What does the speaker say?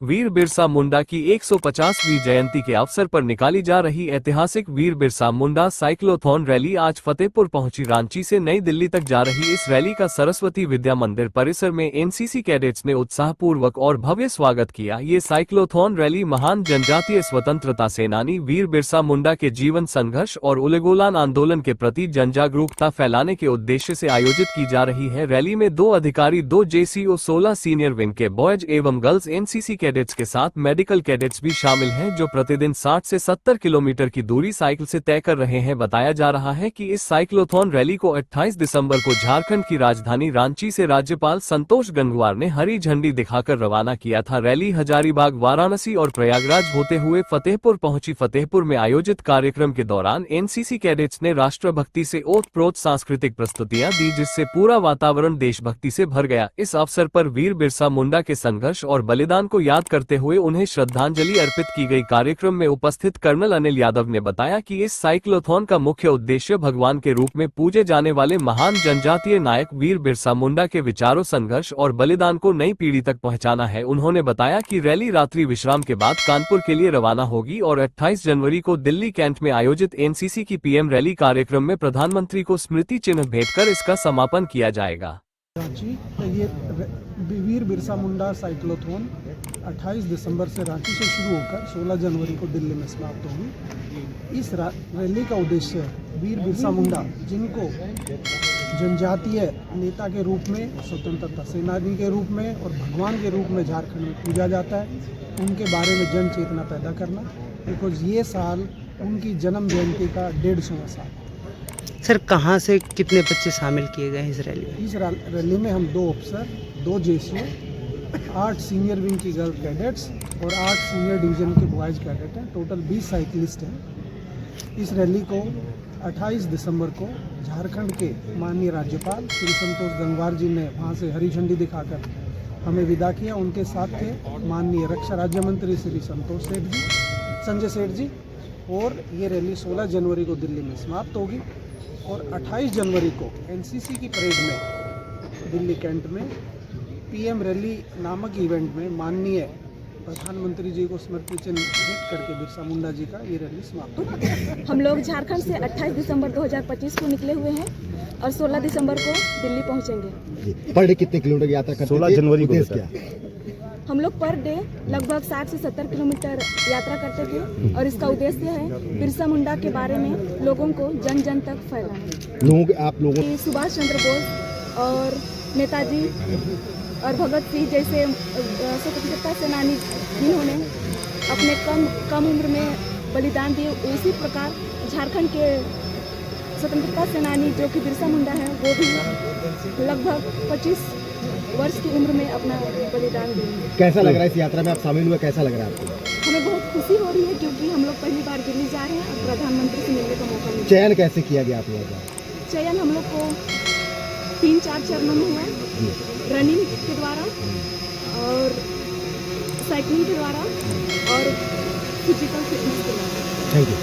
वीर बिरसा मुंडा की 150वीं जयंती के अवसर पर निकाली जा रही ऐतिहासिक वीर बिरसा मुंडा साइक्लोथॉन रैली आज फतेहपुर पहुंची। रांची से नई दिल्ली तक जा रही इस रैली का सरस्वती विद्या मंदिर परिसर में एनसीसी कैडेट्स ने उत्साहपूर्वक और भव्य स्वागत किया। ये साइक्लोथॉन रैली महान जनजातीय स्वतंत्रता सेनानी वीर बिरसा मुंडा के जीवन संघर्ष और उलगुलान आंदोलन के प्रति जनजागरूकता फैलाने के उद्देश्य से आयोजित की जा रही है। रैली में 2 अधिकारी, 2 जेसीओ, 16 सीनियर विंग के बॉयज एवं गर्ल्स एनसीसी कैडेट्स के साथ मेडिकल कैडेट्स भी शामिल हैं, जो प्रतिदिन 60 से 70 किलोमीटर की दूरी साइकिल से तय कर रहे हैं। बताया जा रहा है कि इस साइक्लोथॉन रैली को 28 दिसंबर को झारखंड की राजधानी रांची से राज्यपाल संतोष गंगवार ने हरी झंडी दिखाकर रवाना किया था। रैली हजारीबाग, वाराणसी और प्रयागराज होते हुए फतेहपुर पहुंची। फतेहपुर में आयोजित कार्यक्रम के दौरान एनसीसी कैडेट्स ने राष्ट्रभक्ति से ओतप्रोत सांस्कृतिक प्रस्तुतियां दी, जिससे पूरा वातावरण देशभक्ति से भर गया। इस अवसर पर वीर बिरसा मुंडा के संघर्ष और बलिदान को याद करते हुए उन्हें श्रद्धांजलि अर्पित की गई। कार्यक्रम में उपस्थित कर्नल अनिल यादव ने बताया कि इस साइक्लोथॉन का मुख्य उद्देश्य भगवान के रूप में पूजे जाने वाले महान जनजातीय नायक वीर बिरसा मुंडा के विचारों, संघर्ष और बलिदान को नई पीढ़ी तक पहुंचाना है। उन्होंने बताया कि रैली रात्रि विश्राम के बाद कानपुर के लिए रवाना होगी और 28 जनवरी को दिल्ली कैंट में आयोजित एनसीसी की पीएम रैली कार्यक्रम में प्रधानमंत्री को स्मृति चिन्ह भेंट कर इसका समापन किया जाएगा। ये वीर बिरसा मुंडा साइक्लोथॉन 28 दिसंबर से रांची से शुरू होकर 16 जनवरी को दिल्ली में समाप्त होगी। इस रैली का उद्देश्य वीर बिरसा मुंडा, जिनको जनजातीय नेता के रूप में, स्वतंत्रता सेनानी के रूप में और भगवान के रूप में झारखंड में पूजा जाता है, उनके बारे में जन चेतना पैदा करना। बिकॉज ये साल उनकी जन्म जयंती का 150वां साल। सर, कहाँ से कितने बच्चे शामिल किए गए हैं इस रैली में? इस रैली में हम 2 अफसर, 2 जेसीओ, 8 सीनियर विंग की गर्ल कैडेट्स और 8 सीनियर डिवीजन के बॉयज कैडेट हैं। टोटल 20 साइकिलिस्ट हैं। इस रैली को 28 दिसंबर को झारखंड के माननीय राज्यपाल श्री संतोष गंगवार जी ने वहां से हरी झंडी दिखाकर हमें विदा किया। उनके साथ थे माननीय रक्षा राज्य मंत्री श्री संजय सेठ जी। और ये रैली 16 जनवरी को दिल्ली में समाप्त होगी और 28 जनवरी को एनसीसी की परेड में दिल्ली कैंट में पीएम रैली नामक इवेंट में माननीय प्रधानमंत्री जी को स्मृति चिन्ह भेंट करके बिरसा मुंडा जी का ये रैली समाप्त होगी। हम लोग झारखंड से 28 दिसंबर 2025 को निकले हुए हैं और 16 दिसंबर को दिल्ली पहुंचेंगे। पर डे कितने किलोमीटर की यात्रा करते हैं? 16 जनवरी को क्या हम लोग पर डे लगभग 60 से 70 किलोमीटर यात्रा करते थे और इसका उद्देश्य है बिरसा मुंडा के बारे में लोगों को जन जन तक फैलाना। आप लोगों सुभाष चंद्र बोस और नेताजी और भगत सिंह जैसे स्वतंत्रता सेनानी जिन्होंने अपने कम उम्र में बलिदान दिए, उसी प्रकार झारखंड के स्वतंत्रता सेनानी जो कि बिरसा मुंडा है, वो भी लगभग 25 वर्ष की उम्र में अपना बलिदान दिए। कैसा लग रहा है इस यात्रा में आप शामिल हुए? कैसा लग रहा है आपको? हमें बहुत खुशी हो रही है क्योंकि हम लोग पहली बार दिल्ली जा रहे हैं और प्रधानमंत्री से मिलने का मौका मिला। चयन कैसे किया गया आप लोगों का? चयन हम लोग को 3-4 चरणों में हुआ है, रनिंग के द्वारा और साइकिलिंग के द्वारा और फिजिकल फिटनेस के द्वारा। Thank you.